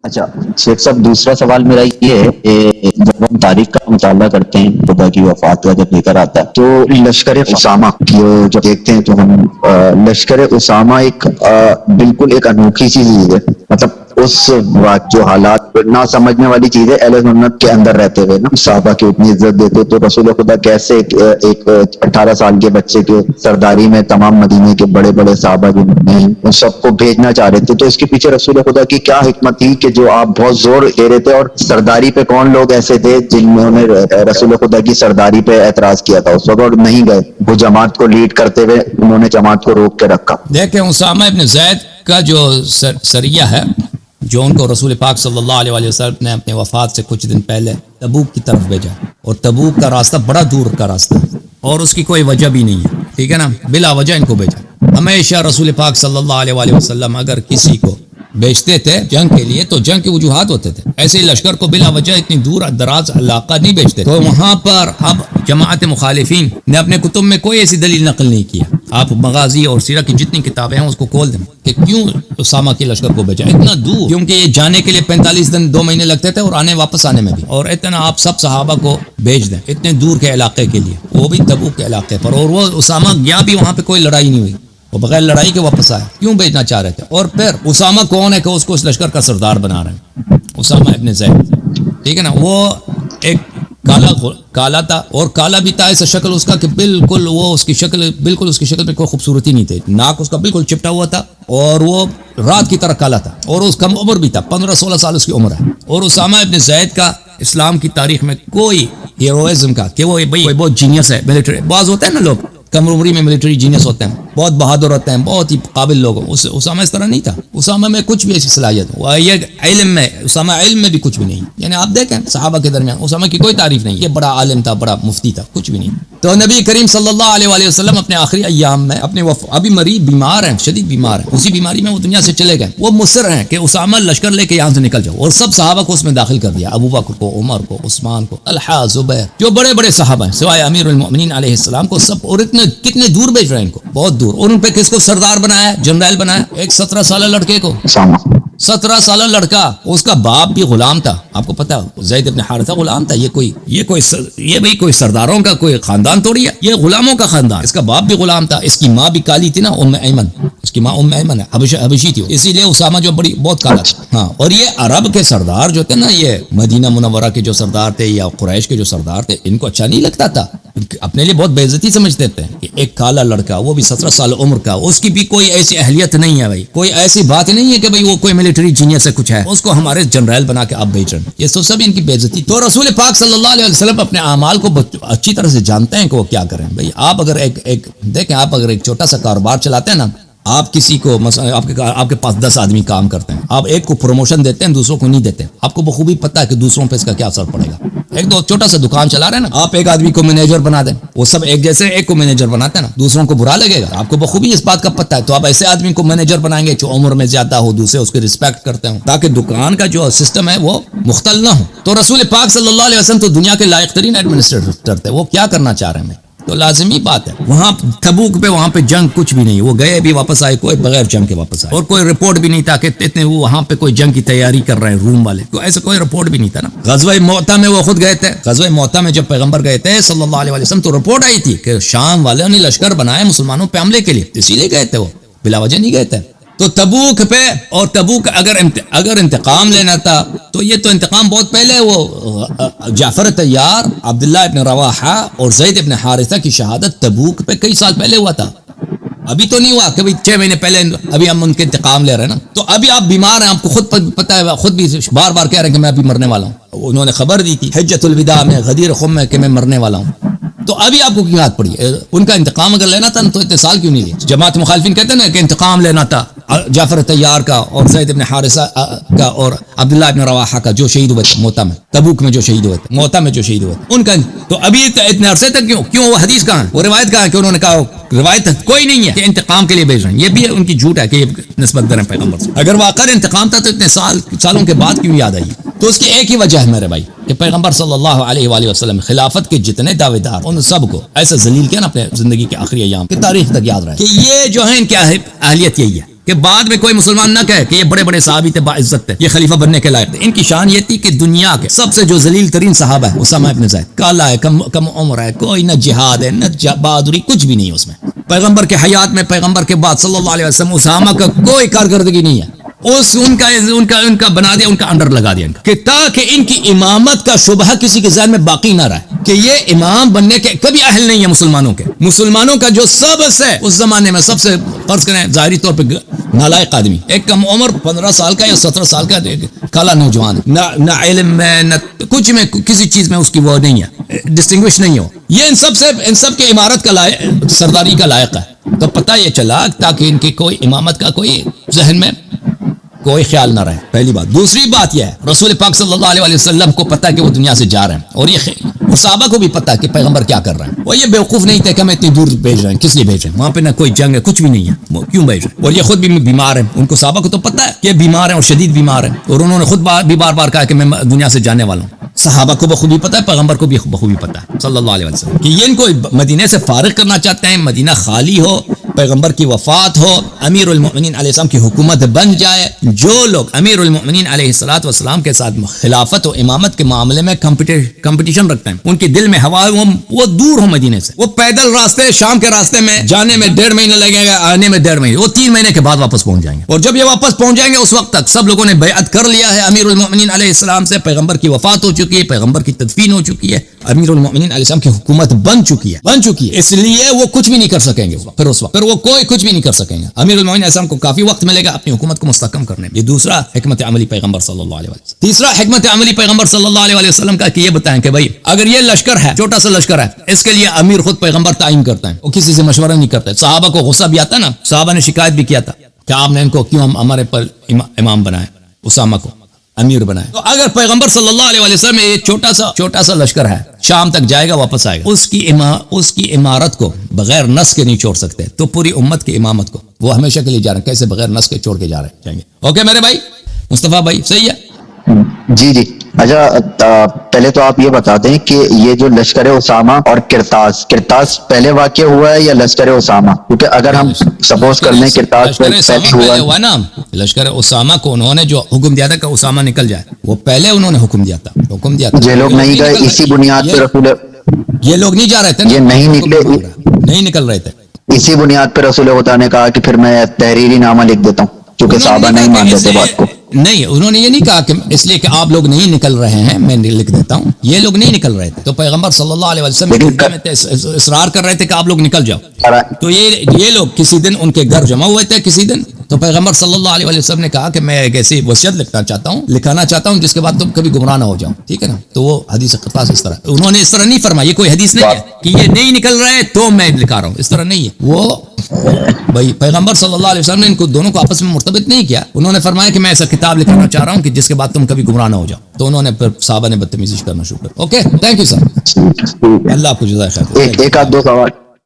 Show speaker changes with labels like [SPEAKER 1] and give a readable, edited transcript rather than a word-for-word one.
[SPEAKER 1] اچھا شیخ صاحب، دوسرا سوال میرا یہ ہے کہ جب ہم تاریخ کا مطالعہ کرتے ہیں خدا کی وفات کا جب ذکر آتا ہے تو لشکر اسامہ کی جب دیکھتے ہیں تو ہم لشکر اسامہ ایک بالکل ایک انوکھی سی چیز ہے. مطلب اس وقت جو حالات نہ سمجھنے والی چیز ہے، اہل سنت کے اندر رہتے ہوئے نا صحابہ کی اتنی عزت دیتے، تو رسول خدا کیسے ایک 18 سال کے بچے کے سرداری میں تمام مدینے کے بڑے بڑے صحابہ جو ہیں ان سب کو بھیجنا چاہ رہے تھے، تو اس کے پیچھے رسول خدا کی کیا حکمت تھی کہ جو آپ بہت زور دے رہے تھے؟ اور سرداری پہ کون لوگ ایسے تھے جنہوں نے رسول خدا کی سرداری پہ اعتراض کیا تھا اس وقت اور نہیں گئے؟ وہ جماعت کو لیڈ کرتے ہوئے انہوں نے جماعت کو روک کے رکھا.
[SPEAKER 2] دیکھیں اسامہ ابن زید کا جو سریہ ہے جو ان کو رسول پاک صلی اللہ علیہ وسلم نے اپنے وفات سے کچھ دن پہلے تبوک کی طرف بھیجا، اور تبوک کا راستہ بڑا دور کا راستہ ہے اور اس کی کوئی وجہ بھی نہیں ہے، ٹھیک ہے نا، بلا وجہ ان کو بھیجا. ہمیشہ رسول پاک صلی اللہ علیہ وسلم اگر کسی کو بیچتے تھے جنگ کے لیے تو جنگ کے وجوہات ہوتے تھے، ایسے ہی لشکر کو بلا وجہ اتنی دور دراز علاقہ نہیں بیچتے. تو وہاں پر اب جماعت مخالفین نے اپنے کتب میں کوئی ایسی دلیل نقل نہیں کیا. آپ مغازی اور سیرہ کی جتنی کتابیں ہیں اس کو کھول دیں کہ کیوں اسامہ کے لشکر کو بھیجا اتنا دور، کیونکہ یہ جانے کے لیے 45 دن 2 مہینے لگتے تھے اور واپس آنے میں بھی، اور اتنا آپ سب صحابہ کو بھیج دیں اتنے دور کے علاقے کے لیے، وہ بھی تبوک کے علاقے پر، اور وہ اسامہ گیا بھی وہاں پہ کوئی لڑائی نہیں ہوئی، وہ بغیر لڑائی کے واپس آئے. کیوں بھیجنا چاہ رہے تھے؟ اور پھر اسامہ کون ہے کہ اس کو اس لشکر کا سردار بنا رہے ہیں؟ اسامہ ابن زید، ٹھیک ہے نا، وہ ایک کالا تھا، اور کالا بھی تھا ایسا شکل اس کا کہ بالکل وہ اس کی شکل بالکل اس کی شکل میں کوئی خوبصورتی نہیں تھی، ناک اس کا بالکل چپٹا ہوا تھا اور وہ رات کی طرح کالا تھا، اور اس کم عمر بھی تھا، 15-16 سال اس کی عمر ہے. اور اسامہ ابن زید کا اسلام کی تاریخ میں کوئی ہیروئزم کا کہ وہ بھائی بہت جینیس ہے، ملٹری بعض ہوتے ہیں نا لوگ کم عمری میں ملٹری جینیس ہوتے ہیں، بہت بہادر ہوتے ہیں، بہت ہی قابل لوگ. اسامہ اس طرح نہیں تھا، اسامہ میں کچھ بھی ایسی صلاحیت وہ یہ علم میں، اسامہ علم میں بھی کچھ بھی نہیں. یعنی آپ دیکھیں صحابہ کے درمیان اسامہ کی کوئی تعریف نہیں، یہ بڑا عالم تھا، بڑا مفتی تھا، کچھ بھی نہیں. تو نبی کریم صلی اللہ علیہ وسلم اپنے آخری ایام میں اپنے ابھی مریض بیمار ہیں، شدید بیمار ہیں، اسی بیماری میں وہ دنیا سے چلے گئے. وہ مصر ہیں کہ اسامہ لشکر لے کے یہاں سے نکل جاؤ، اور سب صحابہ کو اس میں داخل کر دیا، ابو بکر کو، عمر کو، عثمان کو، طلحہ، زبیر، جو بڑے بڑے صحابہ ہیں سوائے امیر المؤمنین علیہ السلام کو، سب. اور اتنے کتنے دور بھیج رہے ہیں ان کو، بہت دور. اور ان پہ کس کو سردار بنایا، جنرل بنایا؟ ایک 17 سالہ لڑکے کو، 17 سالہ لڑکا، اس کا باپ بھی غلام تھا، آپ کو پتا زید ابن حارثہ غلام تھا. یہ بھائی کوئی سرداروں کا کوئی خاندان تھوڑی ہے، یہ غلاموں کا خاندان. اس کا باپ بھی غلام تھا، اس کی ماں بھی کالی تھی نا، ام ایمن، اس کی ماں ام ایمن ہے، حبشی تھی، اسی لیے اسامہ جو بہت کالا تھا. ہاں، اور یہ عرب کے سردار جو تھے نا، یہ مدینہ منورہ کے جو سردار تھے یا قریش کے جو سردار تھے، ان کو اچھا نہیں لگتا تھا، اپنے لیے بہت بے عزتی سمجھتے تھے کہ ایک کالا لڑکا، وہ بھی 17 سال عمر کا، اس کی بھی کوئی ایسی اہلیت نہیں ہے بھائی، کوئی ایسی بات نہیں ہے کہ بھئی وہ کوئی ملٹری جینیس سے کچھ ہے، اس کو ہمارے جنرل بنا کے آپ بھیج رہے ہیں. یہ سب ان کی بے عزتی. تو رسول پاک صلی اللہ علیہ وسلم اپنے اعمال کو اچھی طرح سے جانتے ہیں کہ وہ کیا کریں. بھئی آپ اگر دیکھیں، آپ اگر ایک چھوٹا سا کاروبار چلاتے ہیں نا، آپ کسی کو مثلا آپ کے پاس 10 آدمی کام کرتے ہیں، آپ ایک کو پروموشن دیتے ہیں، دوسروں کو نہیں دیتے، آپ کو بخوبی پتہ ہے کہ دوسروں پہ اس کا کیا اثر پڑے گا. ایک دو چھوٹا سا دکان چلا رہے ہیں نا، آپ ایک آدمی کو مینیجر بنا دیں، وہ سب ایک جیسے ایک کو مینیجر بناتے ہیں نا، دوسروں کو برا لگے گا، آپ کو بخوبی اس بات کا پتہ ہے. تو آپ ایسے آدمی کو مینیجر بنائیں گے جو عمر میں زیادہ ہو، دوسرے اس کی رسپیکٹ کرتے ہوں، تاکہ دکان کا جو سسٹم ہے وہ مختل نہ ہو. تو رسول پاک صلی اللہ علیہ وسلم تو دنیا کے لائق ترین ایڈمنسٹریٹر تھے، وہ کیا کرنا چاہ رہے ہیں؟ تو لازمی بات ہے وہاں تبوک پہ، وہاں پہ جنگ کچھ بھی نہیں، وہ گئے بھی واپس آئے کوئی بغیر جنگ کے واپس آئے، اور کوئی رپورٹ بھی نہیں تھا کہ اتنے وہ وہاں پہ کوئی جنگ کی تیاری کر رہے ہیں روم والے، تو ایسا کوئی رپورٹ بھی نہیں تھا نا. غزوہ معتہ میں وہ خود گئے تھے، غزوہ معتہ میں جب پیغمبر گئے تھے صلی اللہ علیہ وسلم تو رپورٹ آئی تھی کہ شام والوں نے لشکر بنائے مسلمانوں پہ حملے کے لیے، اسی لیے گئے تھے، وہ بلا وجہ نہیں گئے تھے. تو تبوک پہ، اور تبوک اگر انتقام لینا تھا تو یہ تو انتقام بہت پہلے، وہ جعفر طیار، عبداللہ ابن رواحہ اور زید ابن حارثہ کی شہادت تبوک پہ کئی سال پہلے ہوا تھا. ابھی تو نہیں ہوا کہ 6 مہینے پہلے ابھی ہم ان کے انتقام لے رہے ہیں نا. تو ابھی آپ بیمار ہیں، آپ کو خود پتہ ہے، خود بھی بار بار کہہ رہے ہیں کہ میں ابھی مرنے والا ہوں. انہوں نے خبر دی تھی حجۃ الوداع میں، غدیر خم میں، کہ میں مرنے والا ہوں. تو ابھی آپ کو کیوں یاد پڑی؟ ان کا انتقام اگر لینا تھا تو اتنے سال کیوں نہیں لیے؟ جماعت مخالفین کہتے ہیں نا کہ انتقام لینا تھا جعفر طیار کا اور زید ابن حارثہ کا اور عبداللہ ابن رواحہ کا، جو شہید ہوئے تھے معتہ میں، تبوک میں جو شہید ہوئے تھے، معتہ میں جو شہید ہوئے تھے ان کا. تو ابھی اتنے عرصے تک کیوں وہ حدیث کہاں ہے، وہ روایت کہاں ہے کہ انہوں نے کہا، روایت کوئی نہیں ہے کہ انتقام کے لیے بھیج رہے ہیں. یہ بھی ان کی جھوٹ ہے کہ یہ نسبت دیں پیغمبر سے. اگر واقعی انتقام تھا تو اتنے سالوں کے بعد کیوں یاد آئی؟ تو اس کی ایک ہی وجہ ہے میرے بھائی کہ پیغمبر صلی اللہ علیہ وآلہ وسلم خلافت کے جتنے دعوے دار ان سب کو ایسا ذلیل کیا نا اپنے زندگی کے آخری ایام کی تاریخ تک یاد رہے کہ یہ جو ہے ان کی اہلیت یہی ہے. کہ بعد میں کوئی مسلمان نہ کہے کہ یہ بڑے بڑے صحابی تھے، باعزت تھے، یہ خلیفہ بننے کے لائق تھے. ان کی شان یہ تھی کہ دنیا کے سب سے جو ذلیل ترین صحابہ ہے اسامہ ابن زید، کالا ہے، کم عمر ہے، کوئی نہ جہاد ہے نہ بہادری، کچھ بھی نہیں ہے اس میں. پیغمبر کے حیات میں، پیغمبر کے بعد صلی اللہ علیہ وسلم اسامہ کا کوئی کارکردگی نہیں ہے. ان کا بنا دیا، ان کا انڈر لگا دیا ان کا، کہ تاکہ ان کی امامت کا شبہ کسی کے ذہن میں باقی نہ رہے کہ یہ امام بننے کے کبھی اہل نہیں ہے. مسلمانوں کا جو سب سے اس زمانے میں سب سے فرض کریں ظاہری طور پہ نالائق آدمی، ایک کم عمر 15 سال کا یا 17 سال کا کالا نوجوان، نہ علم میں نہ کچھ میں، کسی چیز میں اس کی وہ نہیں ہے، ڈسٹنگوش نہیں ہو. یہ ان سب کے امارت کا لائق، سرداری کا لائق ہے. تو پتہ یہ چلا تاکہ ان کی کوئی امامت کا کوئی ذہن میں کوئی خیال نہ رہے. پہلی بات. دوسری بات یہ ہے رسول پاک صلی اللہ علیہ وسلم کو پتا کہ وہ دنیا سے جا رہے ہیں، اور یہ صحابہ کو بھی پتا کہ پیغمبر کیا کر رہے ہیں. اور یہ بیوقوف نہیں تھے کہ ہمیں اتنی دور بھیج رہے ہیں، کس لیے بھیج رہے ہیں؟ وہاں پہ نہ کوئی جنگ ہے، کچھ بھی نہیں ہے، وہ کیوں بھیج رہے ہیں؟ اور یہ خود بھی بیمار ہیں. ان کو صحابہ کو تو پتا ہے کہ بیمار ہیں اور شدید بیمار ہیں، اور انہوں نے خود بھی بار بار کہا کہ میں دنیا سے جانے والا ہوں. صحابہ کو بخوبی پتا ہے، پیغمبر کو بھی بخوبی پتا ہے صلی اللہ علیہ وسلم کہ یہ ان کو مدینے سے فارغ کرنا چاہتے ہیں. مدینہ خالی ہو، پیغمبر کی وفات ہو، امیر المؤمنین علیہ السلام کی حکومت بن جائے. جو لوگ امیر المؤمنین علیہ الصلوۃ والسلام کے ساتھ خلافت و امامت کے معاملے میں کمپٹیشن رکھتے ہیں، ان کی دل میں ہوا وہ دور ہو مدینے سے. وہ پیدل راستے، شام کے راستے میں جانے میں 1.5 مہینہ لگے گا، آنے میں 1.5 مہینے، وہ 3 مہینے کے بعد واپس پہنچ جائیں گے. اور جب یہ واپس پہنچ جائیں گے اس وقت تک سب لوگوں نے بیعت کر لیا ہے امیر المؤمنین علیہ السلام سے. پیغمبر کی وفات ہو چکی ہے، پیغمبر کی تدفین ہو چکی ہے، امیر المؤمنین علیہ السلام کی حکومت بن چکی ہے. اس لیے وہ کچھ بھی نہیں کر سکیں گے. پھر وہ کوئی کچھ بھی نہیں کر سکیں گے. امیر المؤمنین علیہ السلام کو کافی وقت ملے گا اپنی حکومت کو مستحکم کرنے میں. یہ دوسرا حکمت عملی پیغمبر صلی اللہ علیہ وسلم. تیسرا حکمت عملی پیغمبر صلی اللہ علیہ وسلم کا کہ یہ بتائیں کہ بھائی اگر یہ لشکر ہے، چھوٹا سا لشکر ہے، اس کے لیے امیر خود پیغمبر تعین کرتا ہے، وہ کسی سے مشورہ نہیں کرتا ہے. صحابہ کو غصہ بھی آتا نا، صحابہ نے شکایت بھی کیا تھا کہ آپ نے ان کو کیوں ہمارے پر امام بنائے، اسامہ کو امیر بنائے. تو اگر پیغمبر صلی اللہ علیہ وسلم میں یہ چھوٹا سا لشکر ہے، شام تک جائے گا، واپس آئے گا، اس کی امارت کو بغیر نس کے نہیں چھوڑ سکتے. تو پوری امت کی امامت کو وہ ہمیشہ کے لیے جا رہے ہیں، کیسے بغیر نس کے چھوڑ کے جائیں گے. اوکے میرے بھائی مصطفیٰ بھائی، صحیح ہے؟
[SPEAKER 1] جی. اچھا پہلے تو آپ یہ بتا دیں کہ یہ جو لشکر اسامہ اور کرتاس پہلے واقع ہوا ہے یا لشکر اسامہ؟ کیونکہ اگر ہم سپوز کر لیں کرتاس پہلے ہوا نا،
[SPEAKER 2] لشکر اسامہ کو انہوں نے جو حکم دیا تھا کہ اسامہ نکل جائے، وہ پہلے انہوں نے حکم دیا تھا.
[SPEAKER 1] یہ لوگ نہیں گئے اسی بنیاد پہ رسول،
[SPEAKER 2] یہ لوگ نہیں جا رہے تھے،
[SPEAKER 1] یہ
[SPEAKER 2] نہیں نکل رہے تھے.
[SPEAKER 1] اسی بنیاد پہ رسول خدا نے کہا کہ پھر میں تحریری نامہ لکھ دیتا ہوں، کیونکہ صحابہ نہیں مان رہے تھے بات کو.
[SPEAKER 2] نہیں، انہوں نے یہ نہیں کہا کہ اس لیے کہ آپ لوگ نہیں نکل رہے ہیں میں لکھ دیتا ہوں. یہ لوگ نہیں نکل رہے تھے، تو پیغمبر صلی اللہ علیہ وسلم اصرار کر رہے تھے کہ آپ لوگ نکل جاؤ. تو یہ لوگ کسی دن ان کے گھر جمع ہوئے تھے کسی دن. تو پیغمبر صلی اللہ علیہ وسلم نے کہا کہ میں ایک ایسی وصیت لکھانا چاہتا ہوں جس کے بعد تم کبھی گمراہ نہ ہو جاؤ، ٹھیک ہے نا. تو وہ حدیث قرطاس اس طرح، انہوں نے اس طرح نہیں فرمایا. یہ کوئی حدیث نہیں ہے کہ یہ نہیں نکل رہے تو میں لکھا رہا ہوں، اس طرح نہیں ہے. وہ بھائی پیغمبر صلی اللہ علیہ وسلم نے ان کو دونوں کو آپس میں مرتبط نہیں کیا. انہوں نے فرمایا کہ میں ایسا کتاب لکھنا چاہ رہا ہوں کہ جس کے بعد تم کبھی گمراہ نہ ہو جاؤ. تو انہوں نے پھر صحابہ نے بدتمیزی کرنا شروع کر. اوکے، تھینک یو سر، اللہ آپ کو جزائے خیر.
[SPEAKER 1] ایک آدھ دو سوال